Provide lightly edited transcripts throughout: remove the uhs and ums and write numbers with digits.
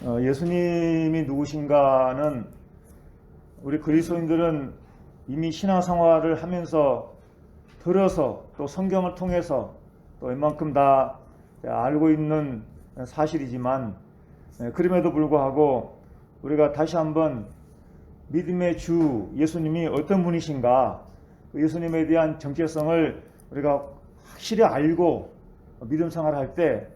예수님이 누구신가는 우리 그리스도인들은 이미 신앙생활을 하면서 들어서 또 성경을 통해서 또 웬만큼 다 알고 있는 사실이지만, 그럼에도 불구하고 우리가 다시 한번 믿음의 주 예수님이 어떤 분이신가, 예수님에 대한 정체성을 우리가 확실히 알고 믿음 생활을 할 때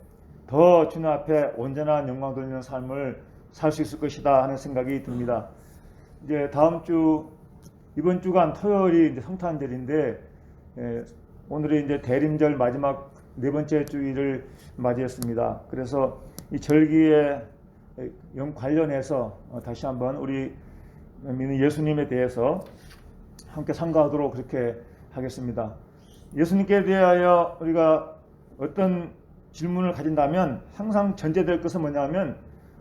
더 주님 앞에 온전한 영광 돌리는 삶을 살 수 있을 것이다 하는 생각이 듭니다. 이제 다음 주, 이번 주간 토요일이 이제 성탄절인데, 오늘이 이제 대림절 마지막 네 번째 주일을 맞이했습니다. 그래서 이 절기에 관련해서 다시 한번 우리 믿는 예수님에 대해서 함께 상고하도록 그렇게 하겠습니다. 예수님께 대하여 우리가 어떤 질문을 가진다면 항상 전제될 것은 뭐냐면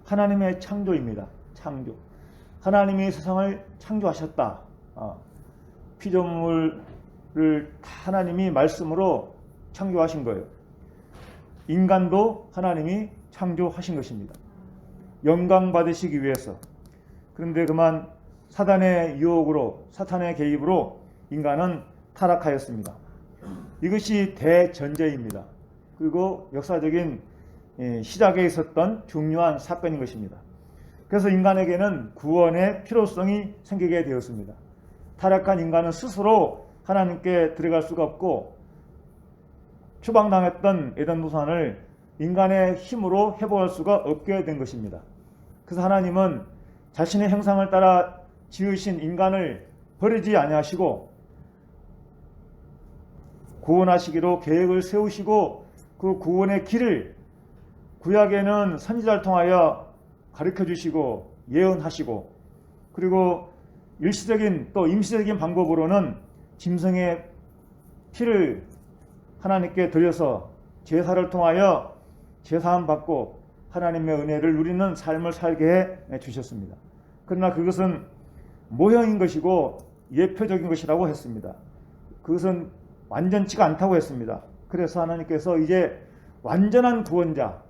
하나님의 창조입니다. 창조. 하나님이 세상을 창조하셨다. 피조물을 하나님이 말씀으로 창조하신 거예요. 인간도 하나님이 창조하신 것입니다. 영광 받으시기 위해서. 그런데 그만 사단의 유혹으로, 사탄의 개입으로 인간은 타락하였습니다. 이것이 대전제입니다. 그리고 역사적인 시작에 있었던 중요한 사건인 것입니다. 그래서 인간에게는 구원의 필요성이 생기게 되었습니다. 타락한 인간은 스스로 하나님께 들어갈 수가 없고, 추방당했던 에덴 동산을 인간의 힘으로 회복할 수가 없게 된 것입니다. 그래서 하나님은 자신의 형상을 따라 지으신 인간을 버리지 아니하시고 구원하시기로 계획을 세우시고, 그 구원의 길을 구약에는 선지자를 통하여 가르쳐 주시고 예언하시고, 그리고 일시적인 또 임시적인 방법으로는 짐승의 피를 하나님께 드려서 제사를 통하여 제사함 받고 하나님의 은혜를 누리는 삶을 살게 해 주셨습니다. 그러나 그것은 모형인 것이고 예표적인 것이라고 했습니다. 그것은 완전치가 않다고 했습니다. 그래서 하나님께서 이제 완전한 구원자,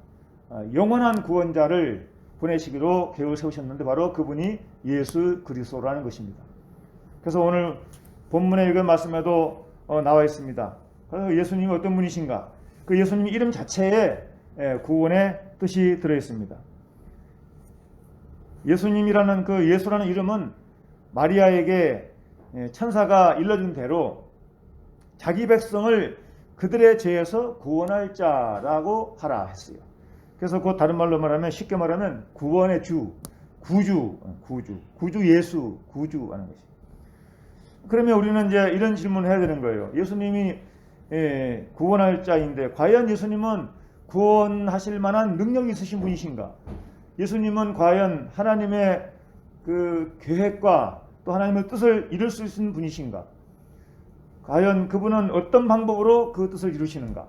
영원한 구원자를 보내시기로 계획을 세우셨는데 바로 그분이 예수 그리스도라는 것입니다. 그래서 오늘 본문에 읽은 말씀에도 나와 있습니다. 그래서 예수님이 어떤 분이신가? 그 예수님 이름 자체에 구원의 뜻이 들어 있습니다. 예수님이라는 그 예수라는 이름은 마리아에게 천사가 일러준 대로 자기 백성을 그들의 죄에서 구원할 자라고 하라 했어요. 그래서 그 다른 말로 말하면, 쉽게 말하면 구원의 주, 구주 예수, 구주 하는 것이. 그러면 우리는 이제 이런 질문을 해야 되는 거예요. 예수님이 구원할 자인데 과연 예수님은 구원하실 만한 능력이 있으신 분이신가? 예수님은 과연 하나님의 그 계획과 또 하나님의 뜻을 이룰 수 있는 분이신가? 과연 그분은 어떤 방법으로 그 뜻을 이루시는가?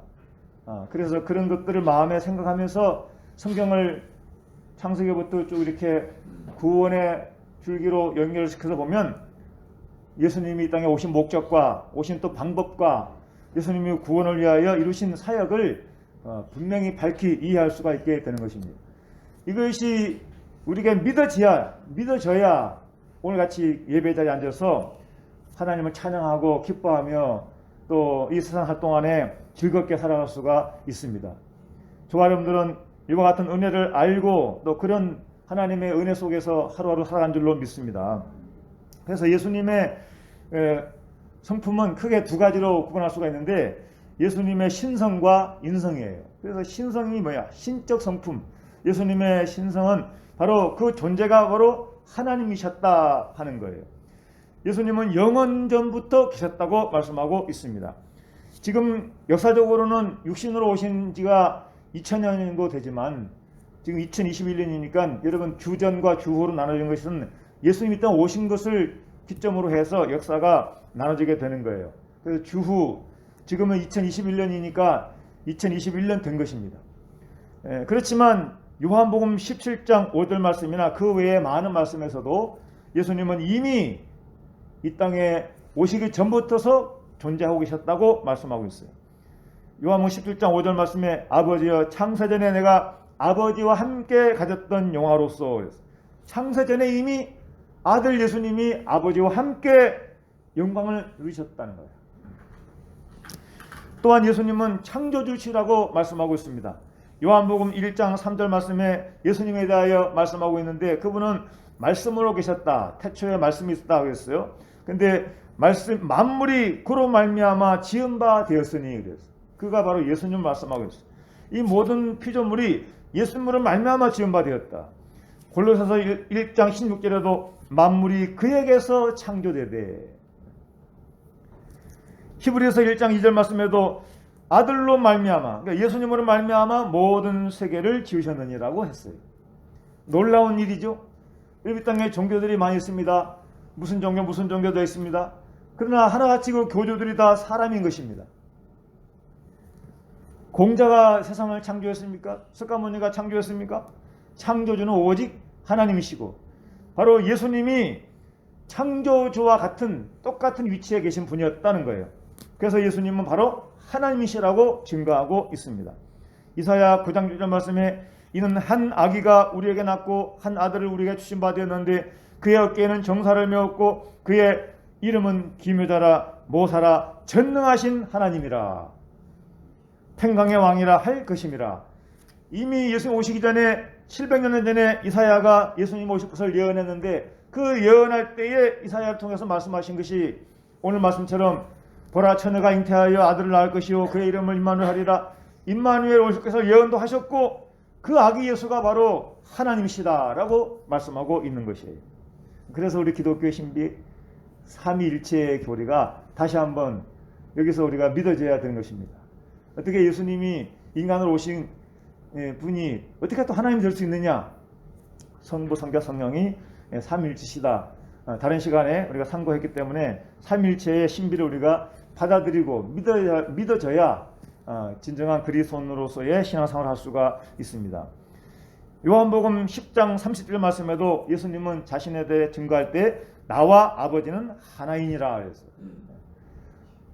그래서 그런 것들을 마음에 생각하면서 성경을 창세기부터 쭉 이렇게 구원의 줄기로 연결시켜서 보면 예수님이 이 땅에 오신 목적과 오신 또 방법과 예수님이 구원을 위하여 이루신 사역을 분명히 밝히 이해할 수가 있게 되는 것입니다. 이것이 우리가 믿어져야 오늘같이 예배 자리에 앉아서 하나님을 찬양하고 기뻐하며 또 이 세상 살 동안에 즐겁게 살아갈 수가 있습니다. 저와 여러분들은 이와 같은 은혜를 알고 또 그런 하나님의 은혜 속에서 하루하루 살아간 줄로 믿습니다. 그래서 예수님의 성품은 크게 두 가지로 구분할 수가 있는데, 예수님의 신성과 인성이에요. 그래서 신성이 뭐야? 신적 성품. 예수님의 신성은 바로 그 존재가 바로 하나님이셨다 하는 거예요. 예수님은 영원 전부터 계셨다고 말씀하고 있습니다. 지금 역사적으로는 육신으로 오신 지가 2000년 정도 되지만 지금 2021년이니까 여러분 주전과 주후로 나눠진 것은 예수님이 땅 오신 것을 기점으로 해서 역사가 나눠지게 되는 거예요. 그래서 주후, 지금은 2021년이니까 2021년 된 것입니다. 그렇지만 요한복음 17장 5절 말씀이나 그 외에 많은 말씀에서도 예수님은 이미 이 땅에 오시기 전부터서 존재하고 계셨다고 말씀하고 있어요. 요한복음 17장 5절 말씀에 아버지여 창세전에 내가 아버지와 함께 가졌던 영화로서 창세전에 이미 아들 예수님이 아버지와 함께 영광을 누리셨다는 거예요. 또한 예수님은 창조주시라고 말씀하고 있습니다. 요한복음 1장 3절 말씀에 예수님에 대하여 말씀하고 있는데, 그분은 말씀으로 계셨다. 태초에 말씀이 있었다 그랬어요. 근데 말씀 만물이 그로 말미암아 지은 바 되었으니 그랬어요. 그가 바로 예수님 말씀하고 있어요. 이 모든 피조물이 예수님으로 말미암아 지은 바 되었다. 골로새서 1장 16절에도 만물이 그에게서 창조되되, 히브리서 1장 2절 말씀에도 아들로 말미암아, 그러니까 예수님으로 말미암아 모든 세계를 지으셨느니라고 했어요. 놀라운 일이죠. 이 땅에 종교들이 많이 있습니다. 무슨 종교도 있습니다. 그러나 하나같이 그 교주들이 다 사람인 것입니다. 공자가 세상을 창조했습니까? 석가모니가 창조했습니까? 창조주는 오직 하나님이시고, 바로 예수님이 창조주와 같은 똑같은 위치에 계신 분이었다는 거예요. 그래서 예수님은 바로 하나님이시라고 증거하고 있습니다. 이사야 9장 6절 말씀에 이는 한 아기가 우리에게 낳고 한 아들을 우리에게 주신 바 되었는데 그의 어깨에는 정사를 메었고 그의 이름은 기묘자라 모사라 전능하신 하나님이라 평강의 왕이라 할 것임이라. 이미 예수님 오시기 전에 700년 전에 이사야가 예수님 오실 것을 예언했는데, 그 예언할 때에 이사야를 통해서 말씀하신 것이 오늘 말씀처럼 보라 처녀가 잉태하여 아들을 낳을 것이요 그의 이름을 임마누엘 하리라. 임마누엘 오실 것을 예언도 하셨고 그 아기 예수가 바로 하나님이시다라고 말씀하고 있는 것이에요. 그래서 우리 기독교의 신비 삼위일체의 교리가 다시 한번 여기서 우리가 믿어져야 되는 것입니다. 어떻게 예수님이 인간으로 오신 분이 어떻게 또 하나님이 될 수 있느냐? 성부, 성자, 성령이 삼위일체시다. 다른 시간에 우리가 상고했기 때문에 삼위일체의 신비를 우리가 받아들이고 믿어져야 진정한 그리스도인으로서의 신앙생활을 할 수가 있습니다. 요한복음 10장 30절 말씀에도 예수님은 자신에 대해 증거할 때 나와 아버지는 하나이니라 그랬어요.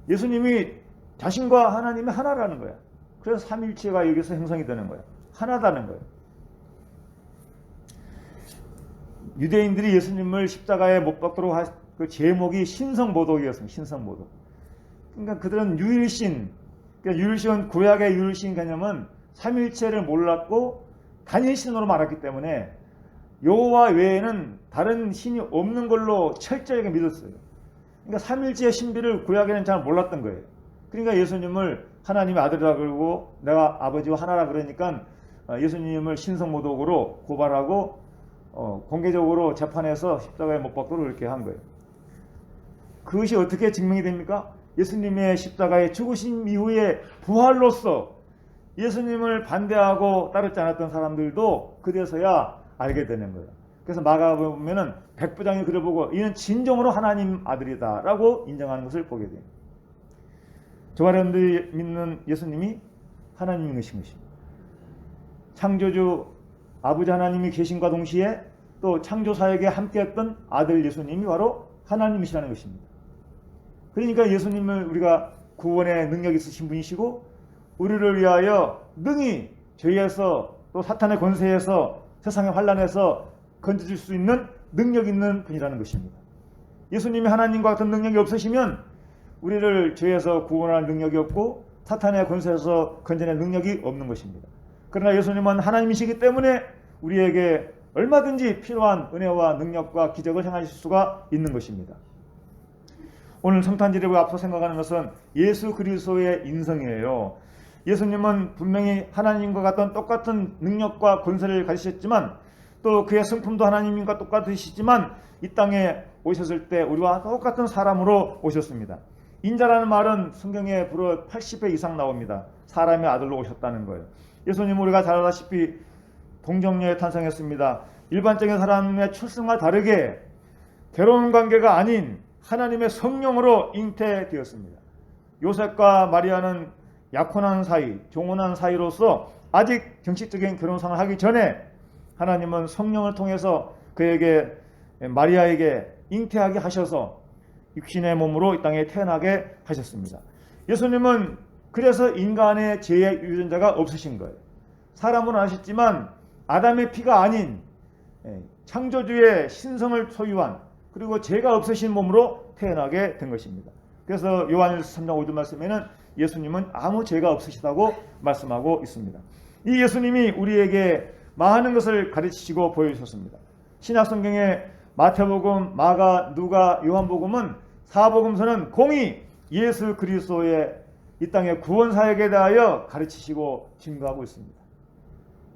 예수님이 자신과 하나님이 하나라는 거야. 그래서 삼위일체가 여기서 형성이 되는 거야. 하나다는 거예요. 유대인들이 예수님을 십자가에 못 박도록 한 그 제목이 신성모독이었습니다. 신성모독. 그러니까 그들은 유일신, 그러니까 유일신, 구약의 유일신 개념은 삼위일체를 몰랐고 단일신으로 말했기 때문에 여호와 외에는 다른 신이 없는 걸로 철저하게 믿었어요. 그러니까 삼위일체의 신비를 구약에는 잘 몰랐던 거예요. 그러니까 예수님을 하나님의 아들이라 그러고 내가 아버지와 하나라 그러니까 예수님을 신성모독으로 고발하고 공개적으로 재판에서 십자가에 못 박도록 이렇게 한 거예요. 그것이 어떻게 증명이 됩니까? 예수님의 십자가의 죽으심 이후에 부활로서 예수님을 반대하고 따르지 않았던 사람들도 그래서야 알게 되는 거예요. 그래서 마가복음에 보면은 백부장이 그를 보고 이는 진정으로 하나님 아들이다 라고 인정하는 것을 보게 돼요. 저와 여러분들이 믿는 예수님이 하나님인 것입니다. 창조주 아버지 하나님이 계신과 동시에 또 창조사에게 함께했던 아들 예수님이 바로 하나님이시라는 것입니다. 그러니까 예수님을 우리가 구원의 능력이 있으신 분이시고 우리를 위하여 능히 죄에서 또 사탄의 권세에서 세상의 환난에서 건져줄 수 있는 능력 있는 분이라는 것입니다. 예수님이 하나님과 같은 능력이 없으시면 우리를 죄에서 구원할 능력이 없고 사탄의 권세에서 건져낼 능력이 없는 것입니다. 그러나 예수님은 하나님이시기 때문에 우리에게 얼마든지 필요한 은혜와 능력과 기적을 행하실 수가 있는 것입니다. 오늘 성탄절에 앞서 생각하는 것은 예수 그리스도의 인성이에요. 예수님은 분명히 하나님과 같은 똑같은 능력과 권세를 가지셨지만 또 그의 성품도 하나님과 똑같으시지만 이 땅에 오셨을 때 우리와 똑같은 사람으로 오셨습니다. 인자라는 말은 성경에 불어 80회 이상 나옵니다. 사람의 아들로 오셨다는 거예요. 예수님은 우리가 잘 알다시피 동정녀에 탄생했습니다. 일반적인 사람의 출생과 다르게 결혼 관계가 아닌 하나님의 성령으로 잉태되었습니다. 요셉과 마리아는 약혼한 사이, 종혼한 사이로서 아직 정식적인 결혼상을 하기 전에 하나님은 성령을 통해서 그에게 마리아에게 잉태하게 하셔서 육신의 몸으로 이 땅에 태어나게 하셨습니다. 예수님은 그래서 인간의 죄의 유전자가 없으신 거예요. 사람으로 나셨지만 아담의 피가 아닌 창조주의 신성을 소유한 그리고 죄가 없으신 몸으로 태어나게 된 것입니다. 그래서 요한일서 3장 5절 말씀에는 예수님은 아무 죄가 없으시다고 말씀하고 있습니다. 이 예수님이 우리에게 많은 것을 가르치시고 보여주셨습니다. 신약성경의 마태복음, 마가, 누가, 요한복음은 사복음서는 공히 예수 그리스도의 이 땅의 구원사역에 대하여 가르치시고 증거하고 있습니다.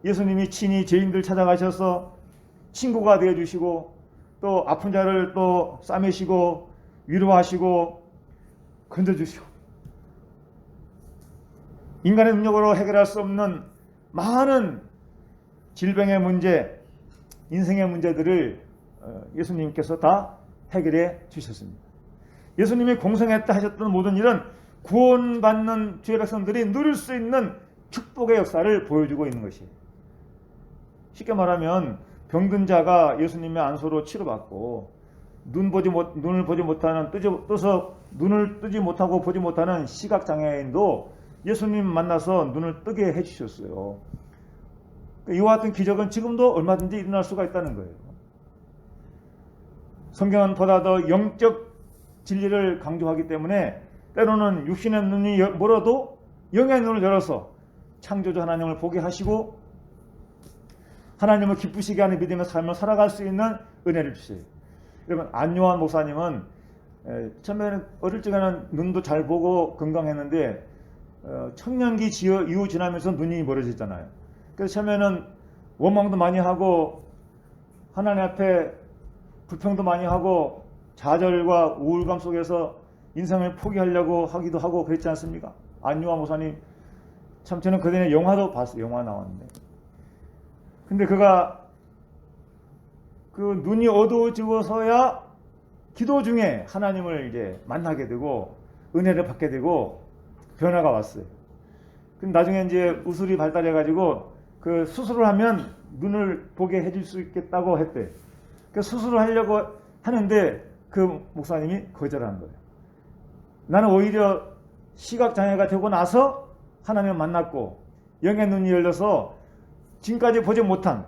예수님이 친히 죄인들 찾아가셔서 친구가 되어주시고 또 아픈 자를 또 싸매시고 위로하시고 건져주시고 인간의 능력으로 해결할 수 없는 많은 질병의 문제, 인생의 문제들을 예수님께서 다 해결해 주셨습니다. 예수님이 공생했다 하셨던 모든 일은 구원받는 주의 백성들이 누릴 수 있는 축복의 역사를 보여주고 있는 것이에요. 쉽게 말하면 병든 자가 예수님의 안수로 치료받고 눈을 보지 못하는 떠서 눈을 뜨지 못하고 보지 못하는 시각장애인도 예수님 만나서 눈을 뜨게 해주셨어요. 이와 같은 기적은 지금도 얼마든지 일어날 수가 있다는 거예요. 성경은 보다 더 영적 진리를 강조하기 때문에 때로는 육신의 눈이 멀어도 영의 눈을 열어서 창조주 하나님을 보게 하시고 하나님을 기쁘시게 하는 믿음의 삶을 살아갈 수 있는 은혜를 주세요. 여러분, 안요한 목사님은 처음에는 어릴 적에는 눈도 잘 보고 건강했는데 청년기 이후 지나면서 눈이 멀어졌잖아요. 그래서 처음에는 원망도 많이 하고 하나님 앞에 불평도 많이 하고 좌절과 우울감 속에서 인생을 포기하려고 하기도 하고 그랬지 않습니까? 안요한 목사님 참 저는 그전에 영화도 봤어요. 영화 나왔는데 근데 그가 그 눈이 어두워지고서야 기도 중에 하나님을 이제 만나게 되고 은혜를 받게 되고 변화가 왔어요. 근데 나중에 이제 우술이 발달해가지고 그 수술을 하면 눈을 보게 해줄 수 있겠다고 했대. 그 수술을 하려고 하는데 그 목사님이 거절한 거예요. 나는 오히려 시각장애가 되고 나서 하나님을 만났고 영의 눈이 열려서 지금까지 보지 못한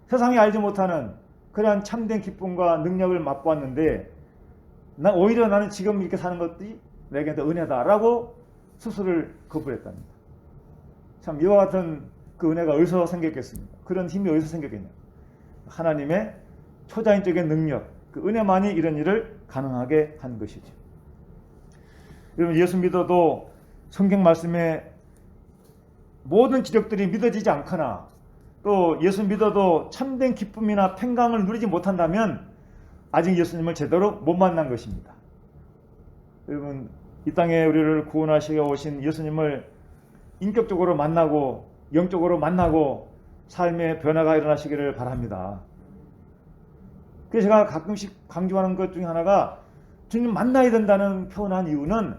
세상이 알지 못하는 그러한 참된 기쁨과 능력을 맛보았는데 오히려 나는 지금 이렇게 사는 것이 내게 더 은혜다라고 수술을 거부했답니다. 참 이와 같은 그 은혜가 어디서 생겼겠습니까? 그런 힘이 어디서 생겼겠냐? 하나님의 초자연적인 능력, 그 은혜만이 이런 일을 가능하게 한 것이죠. 여러분, 예수 믿어도 성경 말씀에 모든 기적들이 믿어지지 않거나 또 예수 믿어도 참된 기쁨이나 평강을 누리지 못한다면 아직 예수님을 제대로 못 만난 것입니다. 여러분, 이 땅에 우리를 구원하시러 오신 예수님을 인격적으로 만나고 영적으로 만나고 삶의 변화가 일어나시기를 바랍니다. 그래서 제가 가끔씩 강조하는 것 중에 하나가 주님 만나야 된다는 표현한 이유는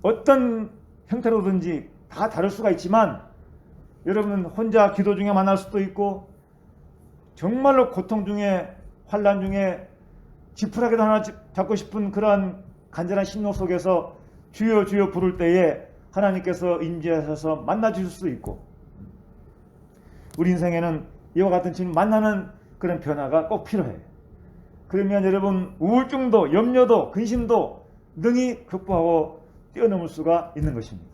어떤 형태로든지 다 다를 수가 있지만 여러분 혼자 기도 중에 만날 수도 있고 정말로 고통 중에 환난 중에 지푸라기도 하나 잡고 싶은 그러한 간절한 심령 속에서 주여 주여 부를 때에 하나님께서 임재하셔서 만나 주실 수 있고 우리 인생에는 이와 같은 주님 만나는 그런 변화가 꼭 필요해요. 그러면 여러분 우울증도 염려도 근심도 능히 극복하고 뛰어넘을 수가 있는 것입니다.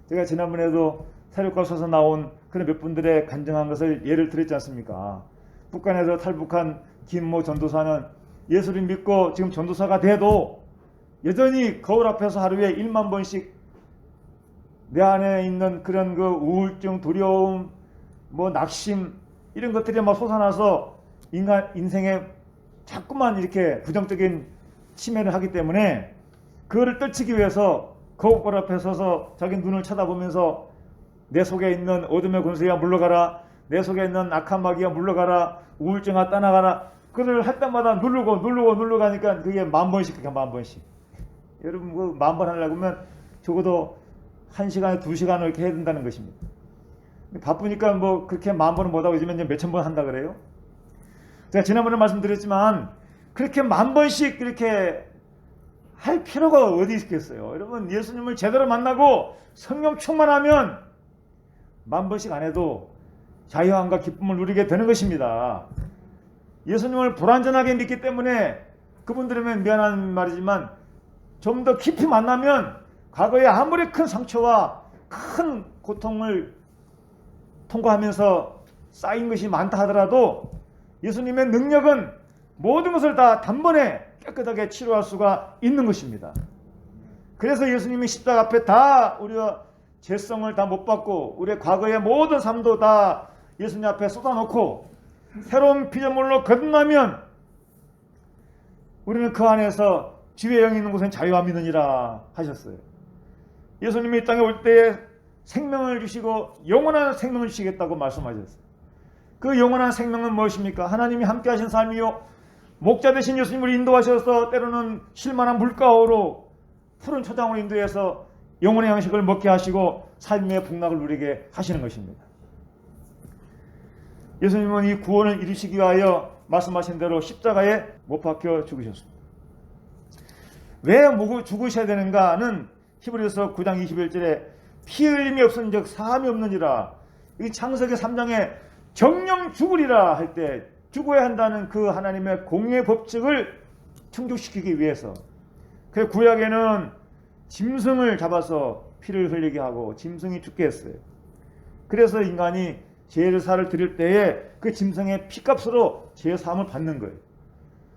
제가 지난번에도 사륙가서서 나온 그런 몇 분들의 간증한 것을 예를 들었지 않습니까? 북한에서 탈북한 김모 전도사는 예수를 믿고 지금 전도사가 돼도 여전히 거울 앞에서 하루에 1만 번씩 내 안에 있는 그런 그 우울증, 두려움, 낙심 이런 것들이 막 솟아나서 인생에 자꾸만 이렇게 부정적인 침해를 하기 때문에 그거를 떨치기 위해서 거울 앞에 서서 자기 눈을 쳐다보면서 내 속에 있는 어둠의 권세야 물러가라, 내 속에 있는 악한 마귀야 물러가라, 우울증아 떠나가라. 그걸 할 때마다 누르고 가니까 그게 10,000번씩 그게 10,000번씩. 여러분 그 10,000번 하려고 하면 적어도 1시간에 2시간을 이렇게 해야 된다는 것입니다. 바쁘니까 그렇게 10,000번은 못하고 요즘에 이제 몇천 번 한다 그래요. 제가 지난번에 말씀드렸지만 그렇게 10,000번씩 그렇게 할 필요가 어디 있겠어요. 여러분 예수님을 제대로 만나고 성령 충만하면 10,000번씩 안 해도 자유함과 기쁨을 누리게 되는 것입니다. 예수님을 불완전하게 믿기 때문에 그분들에게는 미안한 말이지만 좀 더 깊이 만나면 과거에 아무리 큰 상처와 큰 고통을 통과하면서 쌓인 것이 많다 하더라도 예수님의 능력은 모든 것을 다 단번에 깨끗하게 치료할 수가 있는 것입니다. 그래서 예수님이 십자가 앞에 다 우리의 죄성을 다 못 받고 우리의 과거의 모든 삶도 다 예수님 앞에 쏟아놓고 새로운 피조물로 거듭나면 우리는 그 안에서 지혜의 영이 있는 곳엔 자유함이 있느니라 하셨어요. 예수님이 이 땅에 올 때에 생명을 주시고 영원한 생명을 주시겠다고 말씀하셨어요. 그 영원한 생명은 무엇입니까? 하나님이 함께 하신 삶이요, 목자 되신 예수님을 인도하셔서 때로는 쉴만한 물가로 푸른 초장으로 인도해서 영혼의 양식을 먹게 하시고 삶의 복락을 누리게 하시는 것입니다. 예수님은 이 구원을 이루시기 위하여 말씀하신 대로 십자가에 못 박혀 죽으셨습니다. 왜 죽으셔야 되는가는 히브리서 9장 21절에 피 흘림이 없은즉 사함이 없느니라. 이 창세기 3장에 정령 죽으리라 할 때 죽어야 한다는 그 하나님의 공의 법칙을 충족시키기 위해서, 그 구약에는 짐승을 잡아서 피를 흘리게 하고 짐승이 죽게 했어요. 그래서 인간이 제사를 드릴 때에 그 짐승의 피값으로 제사함을 받는 거예요.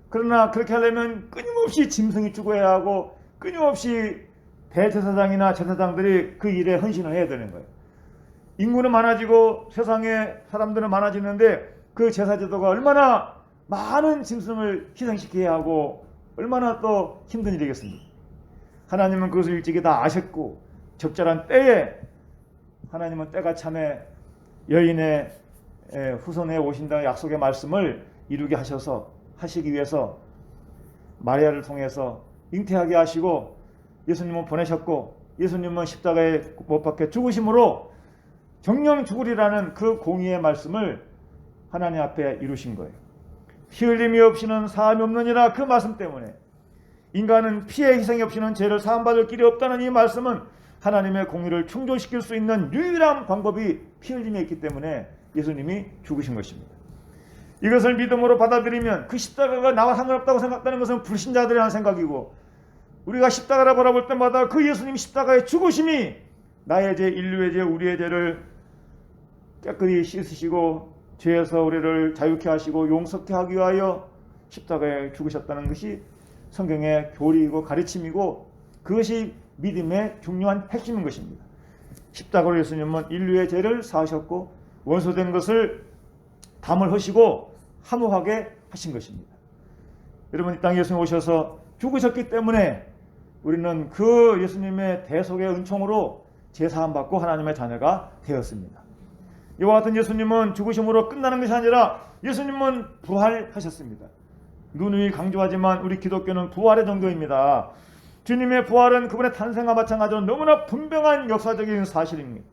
그러나 그렇게 하려면 끊임없이 짐승이 죽어야 하고 끊임없이 대제사장이나 제사장들이 그 일에 헌신을 해야 되는 거예요. 인구는 많아지고 세상에 사람들은 많아지는데 그 제사제도가 얼마나 많은 짐승을 희생시켜야 하고 얼마나 또 힘든 일이겠습니까? 하나님은 그것을 일찍이 다 아셨고 적절한 때에 하나님은 때가 참에 여인의 후손에 오신다는 약속의 말씀을 이루게 하시기 위해서 마리아를 통해서 잉태하게 하시고 예수님은 보내셨고 예수님은 십자가에 못 박혀 죽으심으로 정령 죽으리라는 그 공의의 말씀을 하나님 앞에 이루신 거예요. 피 흘림이 없이는 사함이 없느니라. 그 말씀 때문에 인간은 피의 희생이 없이는 죄를 사함받을 길이 없다는 이 말씀은 하나님의 공의를 충족시킬 수 있는 유일한 방법이 피 흘림에 있기 때문에 예수님이 죽으신 것입니다. 이것을 믿음으로 받아들이면 그 십자가가 나와 상관없다고 생각하는 것은 불신자들이 하는 생각이고, 우리가 십자가를 바라볼 때마다 그 예수님 십자가의 죽으심이 나의 죄, 인류의 죄, 우리의 죄를 깨끗이 씻으시고 죄에서 우리를 자유케 하시고 용서케 하기 위하여 십자가에 죽으셨다는 것이 성경의 교리이고 가르침이고 그것이 믿음의 중요한 핵심인 것입니다. 십자가로 예수님은 인류의 죄를 사하셨고 원소된 것을 담을 하시고 함호하게 하신 것입니다. 여러분, 이 땅에 예수님 오셔서 죽으셨기 때문에 우리는 그 예수님의 대속의 은총으로 제사함 받고 하나님의 자녀가 되었습니다. 이와 같은 예수님은 죽으심으로 끝나는 것이 아니라 예수님은 부활하셨습니다. 누누이 강조하지만 우리 기독교는 부활의 종교입니다. 주님의 부활은 그분의 탄생과 마찬가지로 너무나 분명한 역사적인 사실입니다.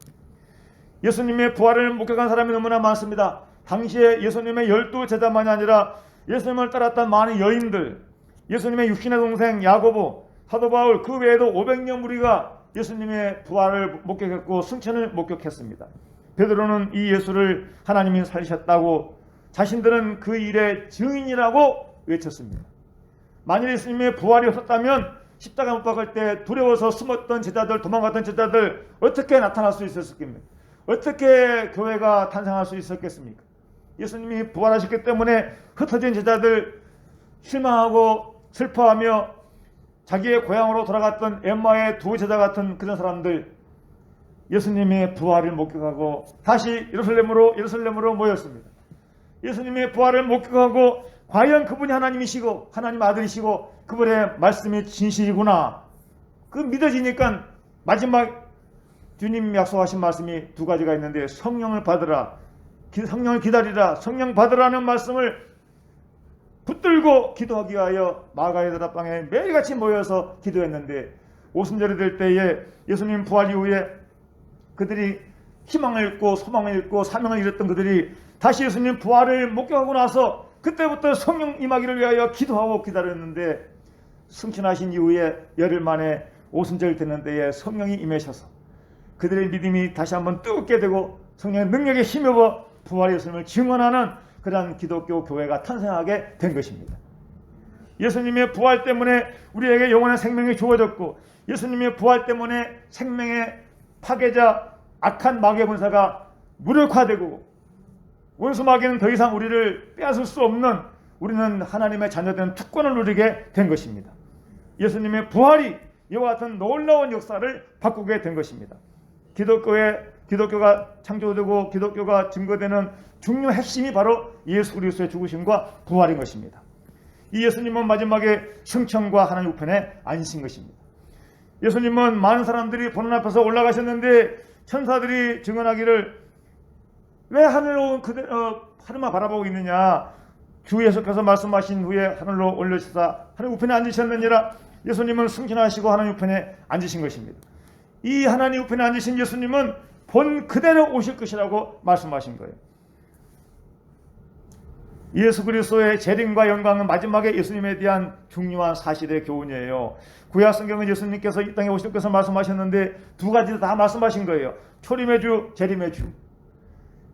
예수님의 부활을 목격한 사람이 너무나 많습니다. 당시에 예수님의 12제자만이 아니라 예수님을 따랐던 많은 여인들, 예수님의 육신의 동생 야고보, 사도 바울, 그 외에도 500여 무리가 예수님의 부활을 목격했고 승천을 목격했습니다. 베드로는 이 예수를 하나님이 살리셨다고 자신들은 그 일의 증인이라고 외쳤습니다. 만일 예수님의 부활이 없었다면 십자가 못 박을 때 두려워서 숨었던 제자들, 도망갔던 제자들 어떻게 나타날 수 있었습니까? 어떻게 교회가 탄생할 수 있었겠습니까? 예수님이 부활하셨기 때문에 흩어진 제자들, 실망하고 슬퍼하며 자기의 고향으로 돌아갔던 엠마의 두 제자 같은 그런 사람들, 예수님의 부활을 목격하고 다시 예루살렘으로 모였습니다. 예수님의 부활을 목격하고 과연 그분이 하나님이시고 하나님 아들이시고 그분의 말씀이 진실이구나, 그 믿어지니까 마지막 주님 약속하신 말씀이 두 가지가 있는데 성령을 받으라, 성령을 기다리라, 성령 받으라는 말씀을 붙들고 기도하기 위하여 마가의 다락방에 매일같이 모여서 기도했는데 오순절이 될 때에 예수님 부활 이후에 그들이 희망을 잃고 소망을 잃고 사명을 잃었던 그들이 다시 예수님 부활을 목격하고 나서 그때부터 성령 임하기를 위하여 기도하고 기다렸는데 승천하신 이후에 열흘 만에 오순절 되는 때에 성령이 임하셔서 그들의 믿음이 다시 한번 뜨겁게 되고 성령의 능력에 힘입어 부활의 예수님을 증언하는 그러한 기독교 교회가 탄생하게 된 것입니다. 예수님의 부활 때문에 우리에게 영원한 생명이 주어졌고, 예수님의 부활 때문에 생명의 파괴자 악한 마귀의 군사가 무력화되고, 원수 마귀는 더 이상 우리를 빼앗을 수 없는, 우리는 하나님의 자녀된 특권을 누리게 된 것입니다. 예수님의 부활이 이와 같은 놀라운 역사를 바꾸게 된 것입니다. 기독교가 창조되고 기독교가 증거되는 중요 핵심이 바로 예수 그리스도의 죽으심과 부활인 것입니다. 이 예수님은 마지막에 승천과 하나님 우편에 앉으신 것입니다. 예수님은 많은 사람들이 보는 앞에서 올라가셨는데 천사들이 증언하기를 왜 하늘로 하늘만 바라보고 있느냐, 주 예수께서 말씀하신 후에 하늘로 올려시사 하나님 우편에 앉으셨느니라. 예수님은 승천하시고 하나님 우편에 앉으신 것입니다. 이 하나님 우편에 앉으신 예수님은 본 그대로 오실 것이라고 말씀하신 거예요. 예수 그리스도의 재림과 영광은 마지막에 예수님에 대한 중요한 사실의 교훈이에요. 구약 성경은 예수님께서 이 땅에 오실 것을 말씀하셨는데 두 가지 다 말씀하신 거예요. 초림의 주, 재림의 주.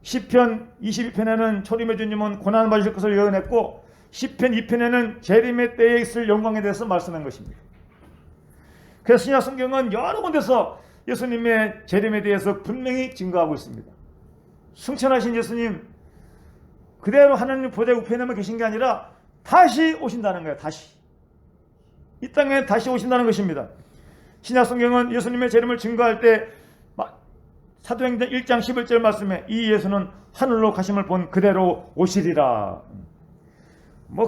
시편 22편에는 초림의 주님은 고난을 받으실 것을 예언했고, 시편 2편에는 재림의 때에 있을 영광에 대해서 말씀한 것입니다. 그래서 신약 성경은 여러 군데서 예수님의 재림에 대해서 분명히 증거하고 있습니다. 승천하신 예수님 그대로 하나님 보좌 우편에만 계신 게 아니라 다시 오신다는 거예요. 다시 이 땅에 다시 오신다는 것입니다. 신약 성경은 예수님의 재림을 증거할 때 사도행전 1장 11절 말씀에 이 예수는 하늘로 가심을 본 그대로 오시리라.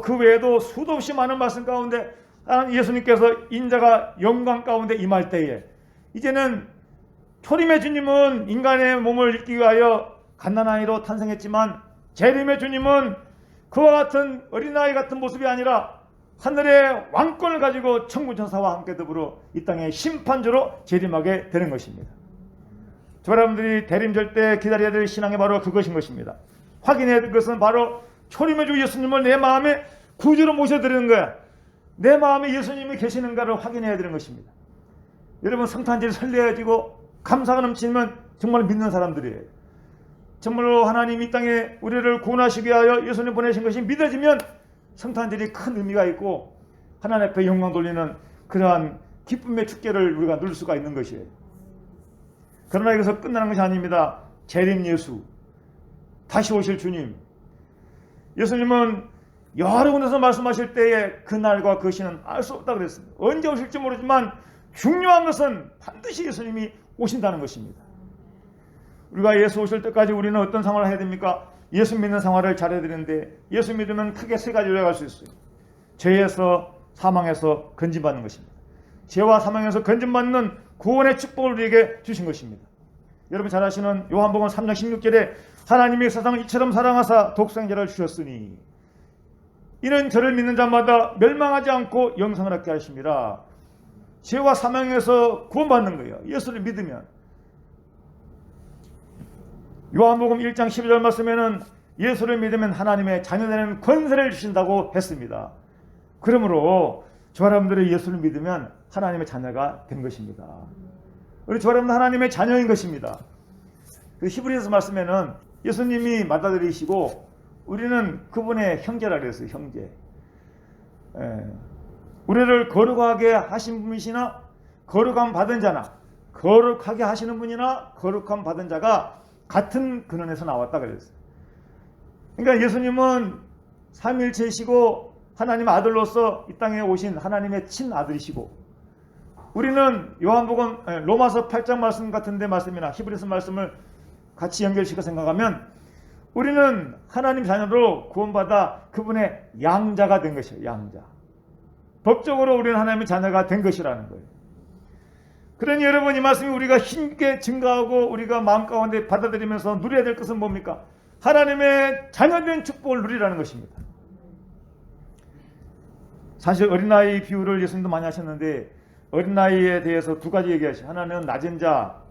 그 외에도 수도 없이 많은 말씀 가운데 예수님께서 인자가 영광 가운데 임할 때에, 이제는 초림의 주님은 인간의 몸을 입기 위하여 갓난아이로 탄생했지만 재림의 주님은 그와 같은 어린아이 같은 모습이 아니라 하늘의 왕권을 가지고 천군 천사와 함께 더불어 이 땅의 심판주로 재림하게 되는 것입니다. 저 여러분들이 대림절 때 기다려야 될 신앙이 바로 그것인 것입니다. 확인해야 될 것은 바로 초림의 주 예수님을 내 마음에 구주로 모셔드리는 거야. 내 마음에 예수님이 계시는가를 확인해야 되는 것입니다. 여러분, 성탄절이 설레어지고 감사가 넘치면 정말 믿는 사람들이에요. 정말로 하나님 이 땅에 우리를 구원하시기 위하여 예수님 보내신 것이 믿어지면 성탄절이 큰 의미가 있고 하나님 앞에 영광 돌리는 그러한 기쁨의 축제를 우리가 누릴 수가 있는 것이에요. 그러나 여기서 끝나는 것이 아닙니다. 재림 예수, 다시 오실 주님. 예수님은 여러 군데서 말씀하실 때에 그날과 그 시는 알 수 없다고 그랬습니다. 언제 오실지 모르지만 중요한 것은 반드시 예수님이 오신다는 것입니다. 우리가 예수 오실 때까지 우리는 어떤 생활을 해야 됩니까? 예수 믿는 생활을 잘해야 되는데, 예수 믿으면 크게 세 가지로 해갈 수 있어요. 죄에서, 사망에서 건진받는 것입니다. 죄와 사망에서 건진받는 구원의 축복을 우리에게 주신 것입니다. 여러분 잘 아시는 요한복음 3장 16절에 하나님이 세상을 이처럼 사랑하사 독생자를 주셨으니 이는 저를 믿는 자마다 멸망하지 않고 영생을 얻게 하십니다. 죄와 사망에서 구원받는 거예요. 예수를 믿으면. 요한복음 1장 12절 말씀에는 예수를 믿으면 하나님의 자녀되는 권세를 주신다고 했습니다. 그러므로 저 여러분들이 예수를 믿으면 하나님의 자녀가 된 것입니다. 우리 저 여러분은 하나님의 자녀인 것입니다. 그 히브리서 말씀에는 예수님이 맏아들이시고 우리는 그분의 형제라 그랬어요. 형제. 우리를 거룩하게 하신 분이시나 거룩함 받은 자나 거룩하게 하시는 분이나 거룩함 받은 자가 같은 근원에서 나왔다 그랬어요. 그러니까 예수님은 삼위일체이시고 하나님의 아들로서 이 땅에 오신 하나님의 친아들이시고, 우리는 요한복음 로마서 8장 말씀 같은데 말씀이나 히브리서 말씀을 같이 연결시켜 생각하면 우리는 하나님 자녀로 구원받아 그분의 양자가 된 것이에요. 양자. 법적으로 우리는 하나님의 자녀가 된 것이라는 거예요. 그러니 여러분, 이 말씀이 우리가 힘있게 증가하고 우리가 마음 가운데 받아들이면서 누려야 될 것은 뭡니까? 하나님의 자녀된 축복을 누리라는 것입니다. 사실 어린아이 비유를 예수님도 많이 하셨는데 어린아이에 대해서 두 가지 얘기하시죠. 하나는 낮은 자,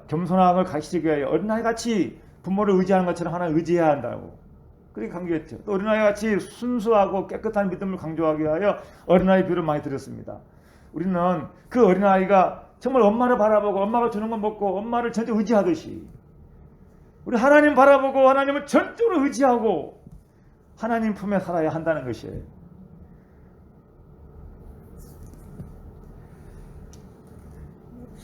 겸손함을 가르치기 위하여 어린아이같이 부모를 의지하는 것처럼 하나님 의지해야 한다고 그렇게 강조했죠. 또 어린아이같이 순수하고 깨끗한 믿음을 강조하기 위하여 어린아이 비유를 많이 드렸습니다. 우리는 그 어린아이가 정말 엄마를 바라보고 엄마가 주는 거 먹고 엄마를 전적으로 의지하듯이 우리 하나님 바라보고 하나님을 전적으로 의지하고 하나님 품에 살아야 한다는 것이에요.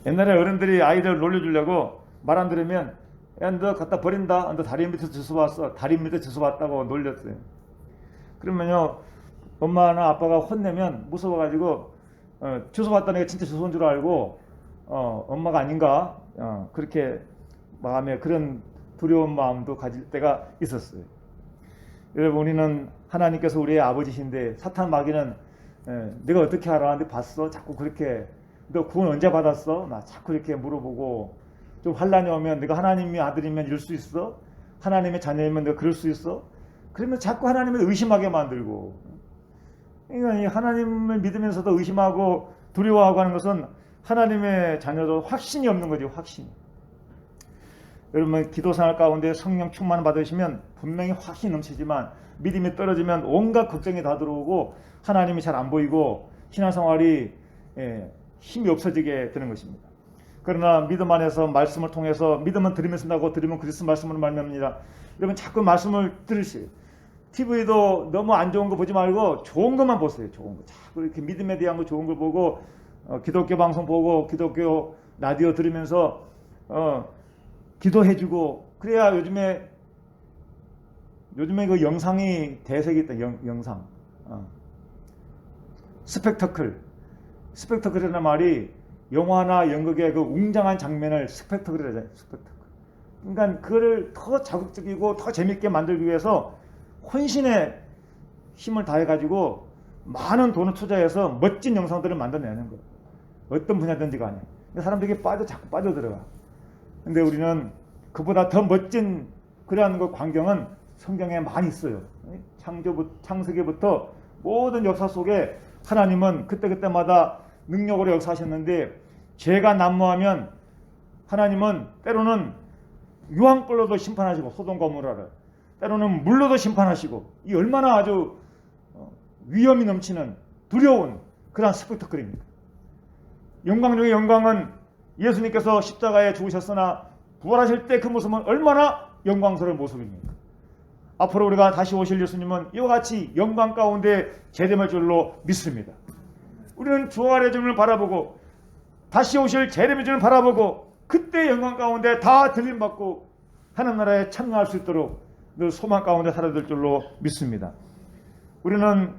옛날에 어른들이 아이들 놀려주려고 말 안 들으면 야, 너 갖다 버린다. 너 다리 밑에 주워왔어. 다리 밑에 주워왔다고 놀렸어요. 그러면요 엄마나 아빠가 혼내면 무서워가지고 주워왔다는 게 진짜 주워온 줄 알고 엄마가 아닌가 그렇게 마음에 그런 두려운 마음도 가질 때가 있었어요. 여러분 우리는 하나님께서 우리의 아버지신데 사탄 마귀는 내가 어떻게 알아? 근데 봤어? 자꾸 그렇게 너 구원 언제 받았어? 나 자꾸 이렇게 물어보고 좀 환란이 오면 내가 하나님의 아들이면 이럴 수 있어? 하나님의 자녀이면 내가 그럴 수 있어? 그러면 자꾸 하나님을 의심하게 만들고 그러니까 이 하나님을 믿으면서도 의심하고 두려워하고 하는 것은 하나님의 자녀도 확신이 없는 거죠. 확신. 여러분 기도생활 가운데 성령 충만 받으시면 분명히 확신이 넘치지만 믿음이 떨어지면 온갖 걱정이 다 들어오고 하나님이 잘 안 보이고 신앙생활이 힘이 없어지게 되는 것입니다. 그러나 믿음 안에서 말씀을 통해서 믿음은 들으면서 나고 들으면 그리스도 말씀으로 말미암습니다. 여러분 자꾸 말씀을 들으세요. TV도 너무 안 좋은 거 보지 말고 좋은 것만 보세요. 좋은 거. 자꾸 이렇게 믿음에 대한 거 좋은 걸 보고 기독교 방송 보고 기독교 라디오 들으면서 기도해주고 그래야 요즘에 그 영상이 대세기 있다. 영상. 스펙터클이라는 말이 영화나 연극의 그 웅장한 장면을 스펙터클이라잖아요. 스펙터클. 그러니까 그거를 더 자극적이고 더 재밌게 만들기 위해서 혼신의 힘을 다해가지고 많은 돈을 투자해서 멋진 영상들을 만들어내는 거예요. 어떤 분야든지 간에. 사람들이 자꾸 빠져들어가. 근데 우리는 그보다 더 멋진 그러한 그 광경은 성경에 많이 있어요. 창세기부터 모든 역사 속에 하나님은 그때그때마다 능력으로 역사하셨는데 죄가 난무하면 하나님은 때로는 유황불로도 심판하시고 소돔과 고모라를 때로는 물로도 심판하시고 이 얼마나 아주 위험이 넘치는 두려운 그런 스펙터클입니다. 영광 중의 영광은 예수님께서 십자가에 죽으셨으나 부활하실 때 그 모습은 얼마나 영광스러운 모습입니까? 앞으로 우리가 다시 오실 예수님은 이와 같이 영광 가운데 재림할 줄로 믿습니다. 우리는 부활의 주님을 바라보고 다시 오실 재림의 주님을 바라보고 그때 영광 가운데 다 들림받고 하나님 나라에 참여할 수 있도록 늘 소망 가운데 살아야 될 줄로 믿습니다. 우리는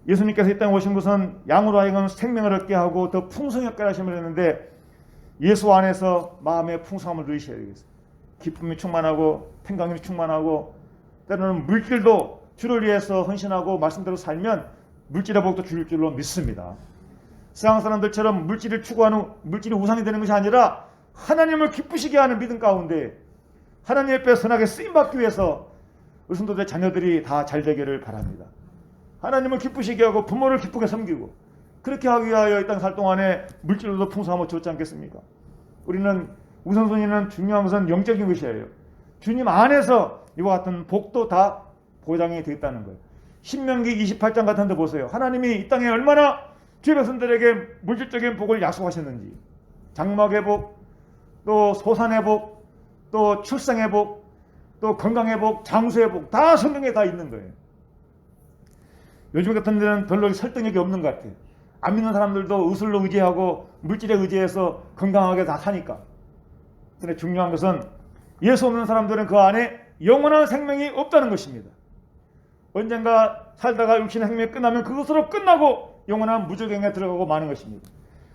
예수님께서 이 땅에 오신 것은 양으로 하여금 생명을 얻게 하고 더 풍성하게 하심을 했는데 예수 안에서 마음의 풍성함을 누리셔야 되겠어요. 기쁨이 충만하고 평강이 충만하고 때로는 물질도 주를 위해서 헌신하고 말씀대로 살면 물질의 복도 줄 줄로 믿습니다. 세상 사람들처럼 물질을 추구하는 물질이 우상이 되는 것이 아니라 하나님을 기쁘시게 하는 믿음 가운데 하나님 앞에 선하게 쓰임받기 위해서 우리 성도들의 자녀들이 다 잘 되기를 바랍니다. 하나님을 기쁘시게 하고 부모를 기쁘게 섬기고 그렇게 하기 위하여 이 땅 살 동안에 물질로도 풍성함을 주었지 않겠습니까? 우리는 우선순위는 중요한 것은 영적인 것이에요. 주님 안에서 이와 같은 복도 다 보장이 되어 있다는 거예요. 신명기 28장 같은 데 보세요. 하나님이 이 땅에 얼마나 주의 백성들에게 물질적인 복을 약속하셨는지 장막의 복, 또 소산의 복, 또 출생의 복, 또 건강의 복, 장수의 복 다 성경에 다 있는 거예요. 요즘 같은 데는 별로 설득력이 없는 것 같아요. 안 믿는 사람들도 의술로 의지하고 물질에 의지해서 건강하게 다 사니까. 근데 중요한 것은 예수 없는 사람들은 그 안에 영원한 생명이 없다는 것입니다. 언젠가 살다가 육신의 생명이 끝나면 그것으로 끝나고 영원한 무저갱에 들어가고 마는 것입니다.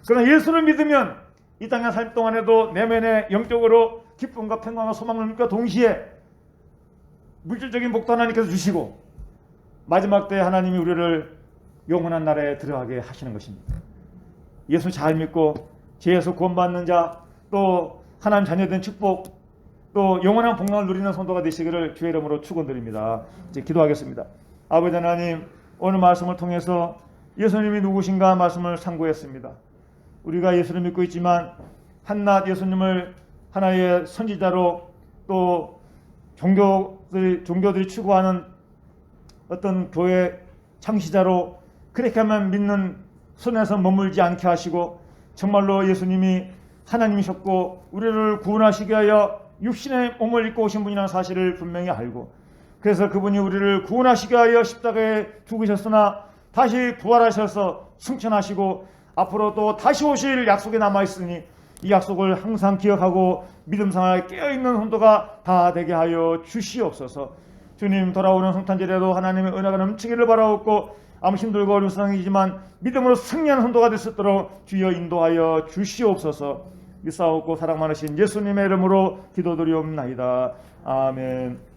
그러나 예수를 믿으면 이 땅에 살 동안에도 내면에 영적으로 기쁨과 평강과 소망과 동시에 물질적인 복도 하나님께서 주시고 마지막 때 하나님이 우리를 영원한 나라에 들어가게 하시는 것입니다. 예수 잘 믿고 죄에서 구원받는 자, 또 하나님 자녀된 축복, 또 영원한 복락을 누리는 성도가 되시기를 주의 이름으로 축원드립니다. 이제 기도하겠습니다. 아버지 하나님, 오늘 말씀을 통해서 예수님이 누구신가 말씀을 상고했습니다. 우리가 예수를 믿고 있지만 한낱 예수님을 하나의 선지자로 또 종교들이 추구하는 어떤 교회 창시자로 그렇게만 믿는 손에서 머물지 않게 하시고 정말로 예수님이 하나님이셨고 우리를 구원하시기 위하여 육신의 몸을 입고 오신 분이라는 사실을 분명히 알고, 그래서 그분이 우리를 구원하시기 위하여 십자가에 죽으셨으나 다시 부활하셔서 승천하시고 앞으로 또 다시 오실 약속이 남아있으니 이 약속을 항상 기억하고 믿음생활에 깨어있는 성도가 다 되게 하여 주시옵소서. 주님, 돌아오는 성탄절에도 하나님의 은혜가 넘치기를 바라옵고 아무 힘들고 어려운 상황이지만 믿음으로 승리하는 성도가 될 수 있도록 주여 인도하여 주시옵소서. 믿사옵고 사랑 많으신 예수님의 이름으로 기도드리옵나이다. 아멘.